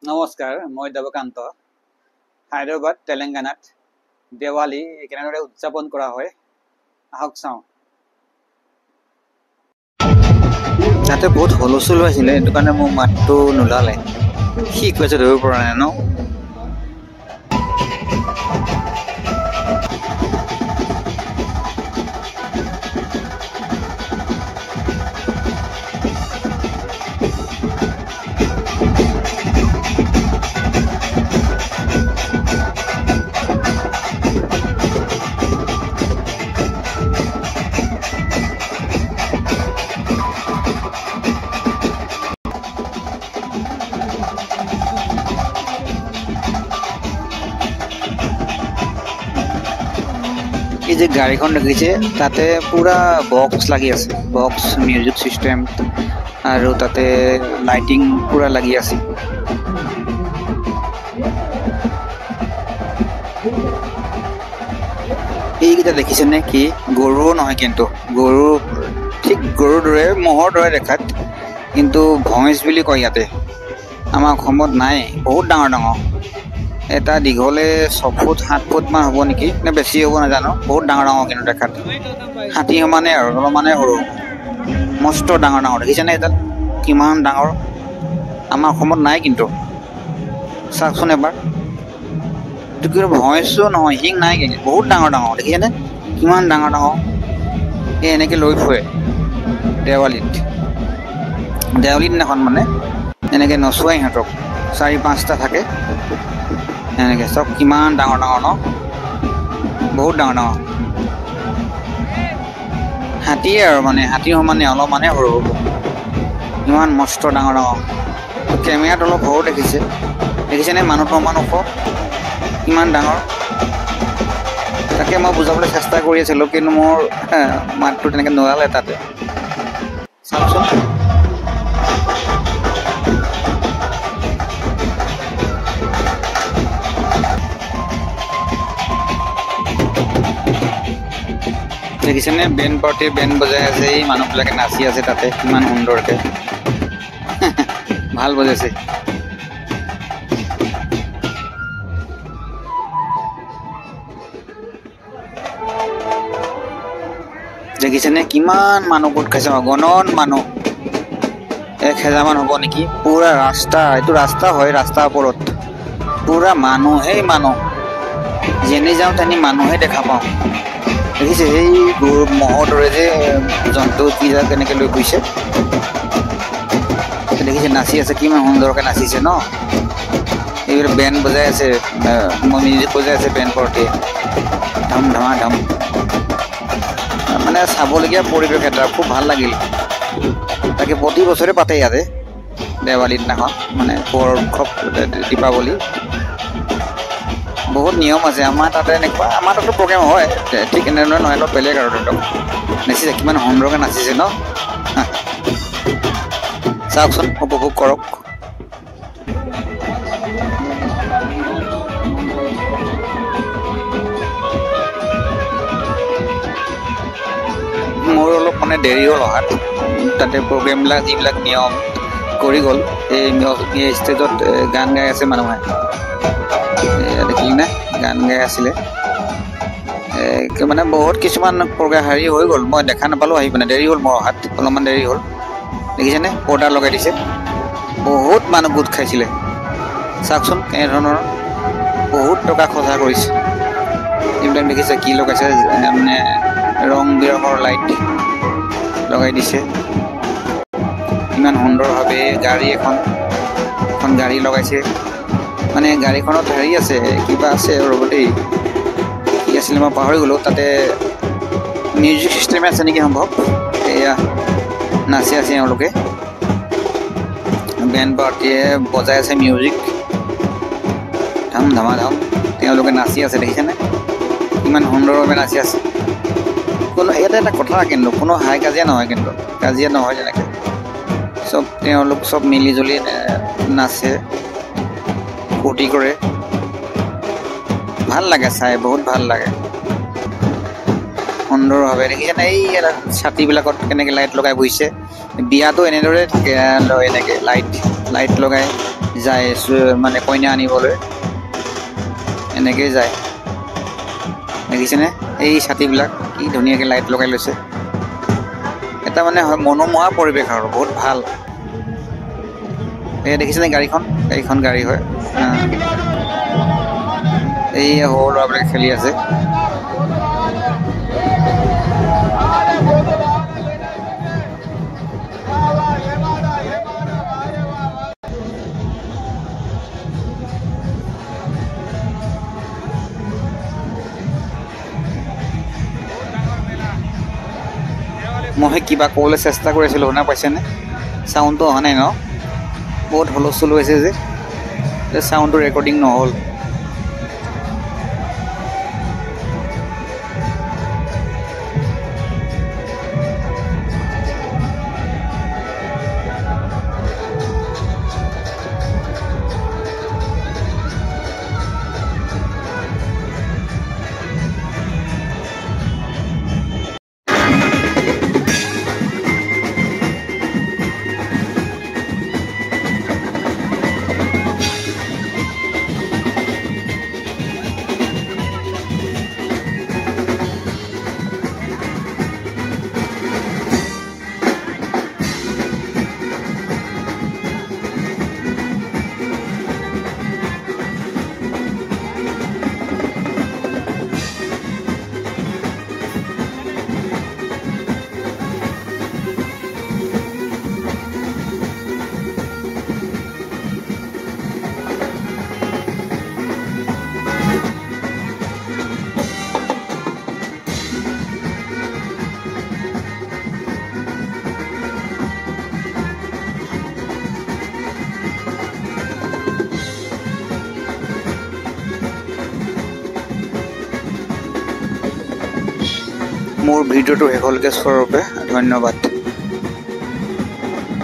নমস্কাৰ, মই দেৱকান্ত। হায়দৰাবাদ তেলেংগানাত দেৱালী কেনেদৰে উদযাপন কৰা হয় আহক চাওঁ। তাতে বহুত হুলস্থুল হৈছিলে, সেইটো কাৰণে মোৰ মাতটো নোলালে। কি কৈছে ধৰিব পৰা নাই ন। এই যে গাড়ীখন দেখিছে, তাতে পুৰা বক্স লাগি আছে, বক্স মিউজিক চিষ্টেম, আৰু তাতে লাইটিং পুৰা লাগি আছে। এইকেইটা দেখিছেনে কি? গৰুও নহয়, কিন্তু গৰু ঠিক গৰুৰ দৰে, ম'হৰ দৰে দেখাত, কিন্তু ভইচ বুলি কয় ইয়াতে। আমাৰ অসমত নাই, বহুত ডাঙৰ ডাঙৰ। এটা দীঘলে 6 ফুট 7 ফুট মান হ'ব নেকি, নে বেছি হ'ব নাজানো। বহুত ডাঙৰ ডাঙৰ কিন্তু দেখাত, হাতী সমানে আৰু অলপমানে সৰু, মস্ত ডাঙৰ ডাঙৰ। দেখিছেনে এডাল কিমান ডাঙৰ? আমাৰ অসমত নাই কিন্তু, চাওকচোন এবাৰ। এইটো কিন্তু ভইচো নহয়, শিং নাই কিন্তু, বহুত ডাঙৰ ডাঙৰ। দেখিছেনে কিমান ডাঙৰ ডাঙৰ? এই এনেকৈ লৈ ফুৰে দেৱালীত। দেৱালীৰ দিনাখন মানে এনেকৈ নচুৱাই সিহঁতক, 4-5টা থাকে এনেকৈ। চব কিমান ডাঙৰ ডাঙৰ ন, বহুত ডাঙৰ ডাঙৰ। হাতীয়ে আৰু মানে হাতী সমানে অলপমানে সৰু হ'ব, ইমান মস্ত ডাঙৰ ডাঙৰ। কেমেৰাত অলপ সৰু দেখিছেনে? মানুহটো অকমান ওখ, ইমান ডাঙৰ। তাকে মই বুজাবলৈ চেষ্টা কৰি আছিলোঁ, কিন্তু মোৰ মাতটো তেনেকৈ নোলালে তাতে। চাওকচোন। দেখিছেনে বেণ্ড পাৰ্টি, বেণ্ড বজাই আছে, এই মানুহবিলাকে নাচি আছে তাতে, কিমান সুন্দৰকে। ভাল বজাইছে। দেখিছেনে কিমান মানুহ গোট খাইছে? অগণন মানুহ, 1000 মান হ'ব নেকি। পুৰা ৰাস্তা, এইটো ৰাস্তা হয়, ৰাস্তাৰ ওপৰত পুৰা মানুহেই মানুহ। যেনি যাওঁ তেনি মানুহে দেখা পাওঁ। দেখিছে সেই গৰু ম'হৰ দৰে যে জন্তু কিজা কেনেকৈ লৈ গৈছে। দেখিছে নাচি আছে, কিমান সুন্দৰকৈ নাচিছে ন। এইবিলাক বেণ্ড বজাই আছে, মিউজিক বজাই আছে বেণ্ড পাৰ্টিয়ে, ধম ধমা ধম। মানে চাবলগীয়া পৰিৱেশ এটা, খুব ভাল লাগিল। তাকে প্ৰতি বছৰে পাতে ইয়াতে দেৱালীৰ দিনাখন, মানে পোহৰ উৎসৱ, দীপাৱলী। বহুত নিয়ম আছে আমাৰ তাতে এনেকুৱা। আমাৰ তাতো প্ৰগ্ৰেম হয় ঠিক এনেধৰণে নহয়, অলপ বেলেগ আৰু। ধৰক নাচিছে, কিমান সুন্দৰকৈ নাচিছে ন। চাওকচোন, উপভোগ কৰক। মোৰ অলপ মানে দেৰি হ'ল অহাত। তাতে প্ৰগ্ৰেমবিলাক যিবিলাক নিয়ম কৰি গ'ল, এই ষ্টেজত গান গাই আছে মানুহে, দেখিলি নে? গান গাই আছিলে। মানে বহুত কিছুমান প্ৰগ্ৰেম হেৰি হৈ গ'ল, মই দেখা নাপালোঁ আহি পিনে। দেৰি হ'ল মোৰ অহাত, অলপমান দেৰি হ'ল। দেখিছেনে পৰ্দা লগাই দিছে, বহুত মানুহ গোট খাইছিলে। চাওকচোন কেনেধৰণৰ, বহুত টকা খৰচা কৰিছে। এইবিলাক দেখিছে কি লগাইছে, মানে ৰং বিৰঙৰ লাইট লগাই দিছে, ইমান সুন্দৰভাৱে। গাড়ী এখন গাড়ী লগাইছে, মানে গাড়ীখনত হেৰি আছে, কিবা আছে ৰ'ব দেই, কি আছিলে মই পাহৰি গ'লোঁ। তাতে মিউজিক চিষ্টেমে আছে নেকি সম্ভৱ। এয়া নাচি আছে এওঁলোকে, বেণ্ড পাৰ্টিয়ে বজাই আছে মিউজিক, ধম ধমা ধম। তেওঁলোকে নাচি আছে, দেখিছেনে ইমান সুন্দৰভাৱে নাচি আছে। কোনো ইয়াতে এটা কথা, কিন্তু কোনো হাই কাজিয়া নহয়, কিন্তু কাজিয়া নহয় তেনেকৈ। চব তেওঁলোক চব মিলি জুলি নাচে, ফূৰ্তি কৰে, ভাল লাগে চাই, বহুত ভাল লাগে সুন্দৰভাৱে। দেখিছেনে এই ছাতিবিলাকত কেনেকৈ লাইট লগাই বহিছে। বিয়াতো এনেদৰে থাকে, এনেকৈ লাইট লগাই যায় মানে কইনা আনিবলৈ এনেকৈ যায় দেখিছেনে এই ছাতিবিলাক কি ধুনীয়াকৈ লাইট লগাই লৈছে এটা মানে মনোমোহা পৰিৱেশ আৰু বহুত ভাল এই দেখিছেনে গাড়ীখন গাড়ী হয় এই সৰু ল'ৰাবিলাকে খেলি আছে মই কিবা ক'বলৈ চেষ্টা কৰি আছিলোঁ শুনা পাইছেনে চাউণ্ডটো অহা নাই ন বহুত হুলস্থুল হৈছে যে চাউণ্ডটো ৰেকৰ্ডিং নহ'ল মোৰ ভিডিঅ'টো শেষ হ'লগৈ চোৱাৰ বাবে ধন্যবাদ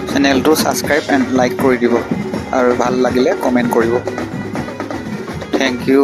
চেনেলটো ছাবস্ক্ৰাইব এণ্ড লাইক কৰি দিব আৰু ভাল লাগিলে কমেণ্ট কৰিব থেংক ইউ